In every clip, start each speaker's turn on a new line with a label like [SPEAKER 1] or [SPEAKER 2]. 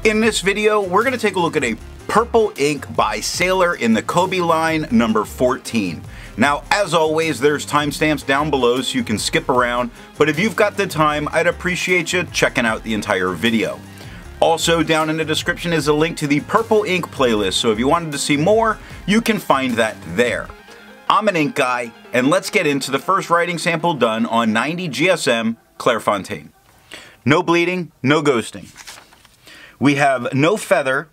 [SPEAKER 1] In this video, we're going to take a look at a purple ink by Sailor in the Kobe line number 14. Now, as always, there's timestamps down below so you can skip around, but if you've got the time, I'd appreciate you checking out the entire video. Also, down in the description is a link to the purple ink playlist, so if you wanted to see more, you can find that there. I'm an ink guy, and let's get into the first writing sample done on 90 GSM Clairfontaine. No bleeding, no ghosting. We have no feather,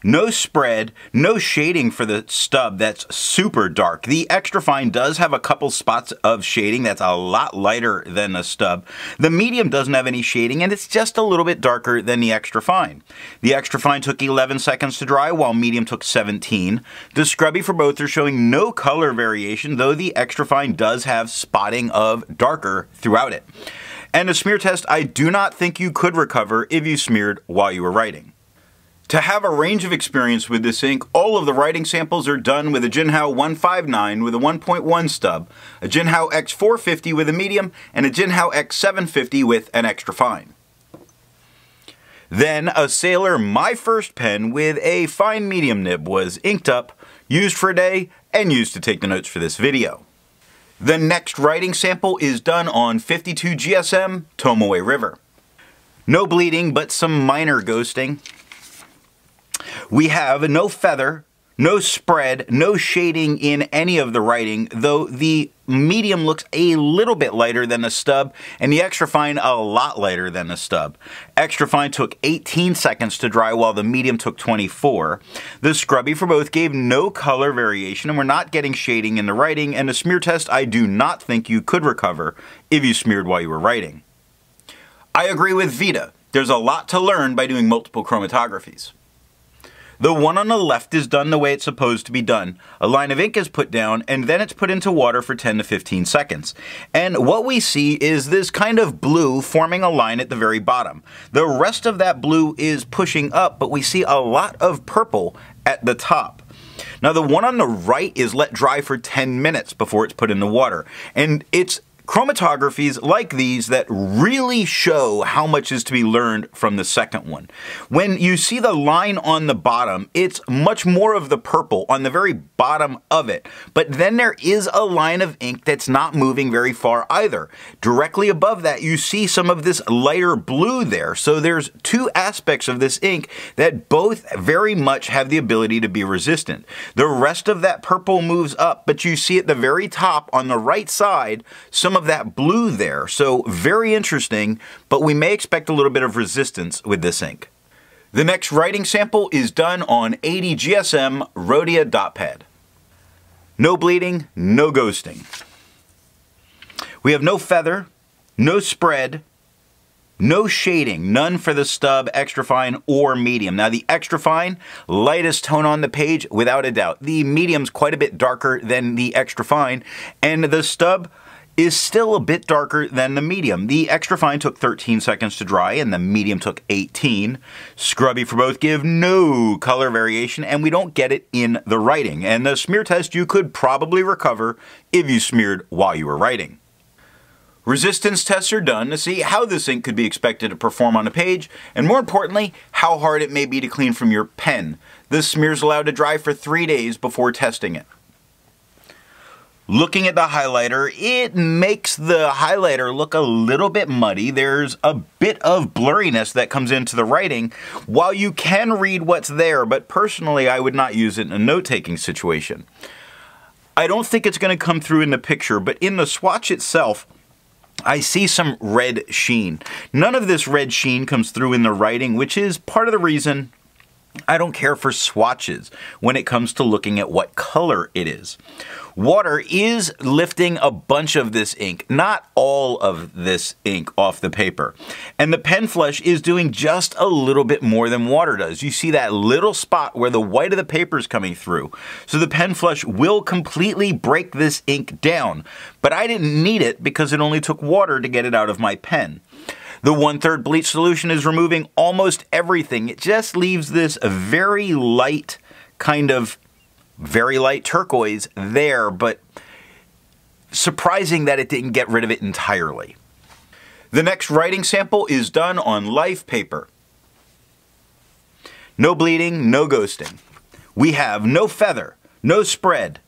[SPEAKER 1] no spread, no shading for the stub that's super dark. The extra fine does have a couple spots of shading that's a lot lighter than the stub. The medium doesn't have any shading and it's just a little bit darker than the extra fine. The extra fine took 11 seconds to dry while medium took 17. The scrubby for both are showing no color variation, though the extra fine does have spotting of darker throughout it. And a smear test I do not think you could recover if you smeared while you were writing. To have a range of experience with this ink, all of the writing samples are done with a Jinhao 159 with a 1.1 stub, a Jinhao X450 with a medium, and a Jinhao X750 with an extra fine. Then a Sailor My First pen with a fine medium nib was inked up, used for a day, and used to take the notes for this video. The next writing sample is done on 52 GSM Tomoe River. No bleeding, but some minor ghosting. We have no feather, no spread, no shading in any of the writing, though the medium looks a little bit lighter than the stub, and the extra fine a lot lighter than the stub. Extra fine took 18 seconds to dry while the medium took 24. The scrubby for both gave no color variation, and we're not getting shading in the writing, and a smear test I do not think you could recover if you smeared while you were writing. I agree with Vita. There's a lot to learn by doing multiple chromatographies. The one on the left is done the way it's supposed to be done. A line of ink is put down and then it's put into water for 10 to 15 seconds. And what we see is this kind of blue forming a line at the very bottom. The rest of that blue is pushing up, but we see a lot of purple at the top. Now the one on the right is let dry for 10 minutes before it's put in the water. And it's chromatographies like these that really show how much is to be learned from the second one. When you see the line on the bottom, it's much more of the purple on the very bottom of it. But then there is a line of ink that's not moving very far either. Directly above that, you see some of this lighter blue there. So there's two aspects of this ink that both very much have the ability to be resistant. The rest of that purple moves up, but you see at the very top on the right side, some of that blue there. So very interesting, but we may expect a little bit of resistance with this ink. The next writing sample is done on 80 GSM Rhodia dot pad. No bleeding, no ghosting. We have no feather, no spread, no shading, none for the stub, extra fine, or medium. Now the extra fine, lightest tone on the page without a doubt. The medium's quite a bit darker than the extra fine, and the stub is still a bit darker than the medium. The extra fine took 13 seconds to dry and the medium took 18. Scrubby for both give no color variation and we don't get it in the writing. And the smear test you could probably recover if you smeared while you were writing. Resistance tests are done to see how this ink could be expected to perform on a page, and more importantly, how hard it may be to clean from your pen. This smear is allowed to dry for 3 days before testing it. Looking at the highlighter, it makes the highlighter look a little bit muddy. There's a bit of blurriness that comes into the writing, while you can read what's there, but personally I would not use it in a note-taking situation. I don't think it's going to come through in the picture, but in the swatch itself, I see some red sheen. None of this red sheen comes through in the writing, which is part of the reason I don't care for swatches when it comes to looking at what color it is. Water is lifting a bunch of this ink, not all of this ink off the paper. And the pen flush is doing just a little bit more than water does. You see that little spot where the white of the paper is coming through. So the pen flush will completely break this ink down. But I didn't need it because it only took water to get it out of my pen. The 1/3 bleach solution is removing almost everything. It just leaves this very light kind of very light turquoise there, but surprising that it didn't get rid of it entirely. The next writing sample is done on life paper. no bleeding, no ghosting. We have no feather, no spread,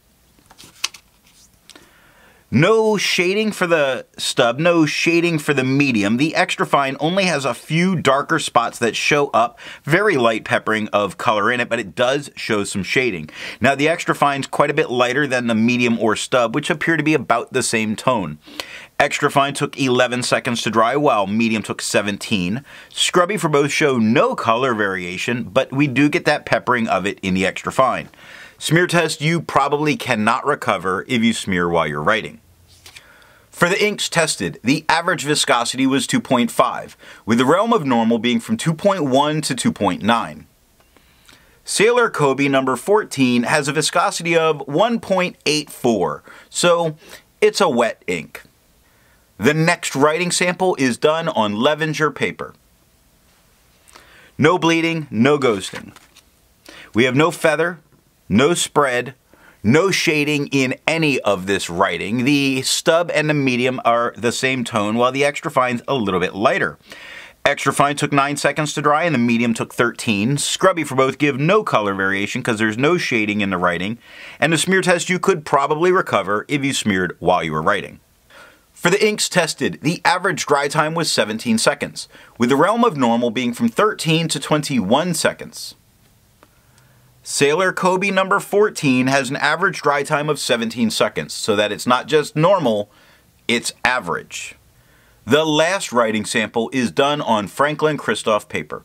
[SPEAKER 1] no shading for the stub, no shading for the medium. The extra fine only has a few darker spots that show up, very light peppering of color in it, but it does show some shading. Now the extra fine's quite a bit lighter than the medium or stub, which appear to be about the same tone. Extra fine took 11 seconds to dry, while medium took 17. Scrubby for both show no color variation, but we do get that peppering of it in the extra fine. Smear test you probably cannot recover if you smear while you're writing. For the inks tested, the average viscosity was 2.5, with the realm of normal being from 2.1 to 2.9. Sailor Kobe number 14 has a viscosity of 1.84, so it's a wet ink. The next writing sample is done on Levenger paper. No bleeding, no ghosting. We have no feather, no spread, no shading in any of this writing. The stub and the medium are the same tone, while the extra fine's a little bit lighter. Extra fine took 9 seconds to dry and the medium took 13. Scrubby for both give no color variation because there's no shading in the writing. And the smear test you could probably recover if you smeared while you were writing. For the inks tested, the average dry time was 17 seconds, with the realm of normal being from 13 to 21 seconds. Sailor Kobe number 14 has an average dry time of 17 seconds, so that it's not just normal, it's average. The last writing sample is done on Franklin Christoph paper.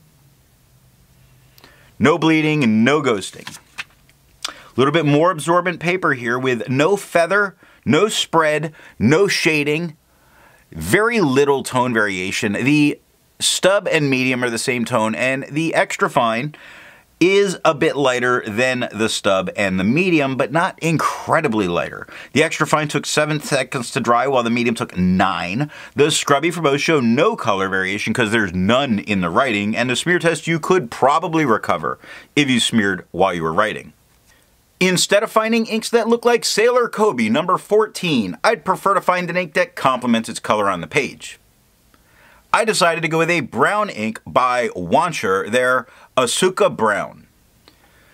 [SPEAKER 1] No bleeding and no ghosting. A little bit more absorbent paper here with no feather, no spread, no shading, very little tone variation. The stub and medium are the same tone, and the extra fine is a bit lighter than the stub and the medium, but not incredibly lighter. The extra fine took 7 seconds to dry, while the medium took 9. The scrubby for both show no color variation because there's none in the writing, and the smear test you could probably recover if you smeared while you were writing. Instead of finding inks that look like Sailor Kobe number 14, I'd prefer to find an ink that complements its color on the page. I decided to go with a brown ink by Wancher, their Asuka Brown.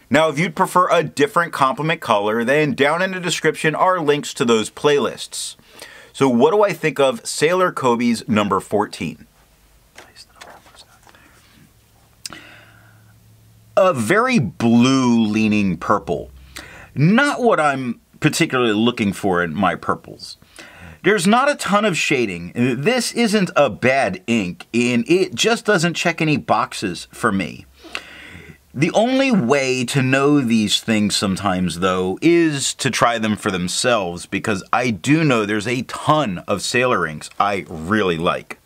[SPEAKER 1] Now, if you'd prefer a different complement color, then down in the description are links to those playlists. So what do I think of Sailor Kobe's number 14? A very blue-leaning purple. Not what I'm particularly looking for in my purples. There's not a ton of shading. This isn't a bad ink, and it just doesn't check any boxes for me. The only way to know these things sometimes, though, is to try them for themselves, because I do know there's a ton of Sailor inks I really like.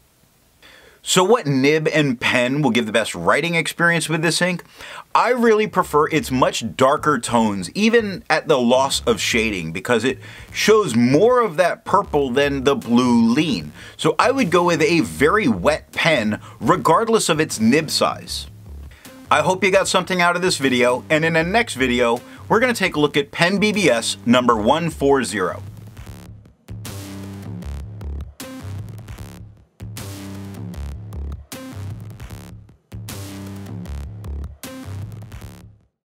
[SPEAKER 1] So what nib and pen will give the best writing experience with this ink? I really prefer its much darker tones, even at the loss of shading, because it shows more of that purple than the blue lean. So I would go with a very wet pen, regardless of its nib size. I hope you got something out of this video, and in the next video, we're going to take a look at Pen BBS number 140.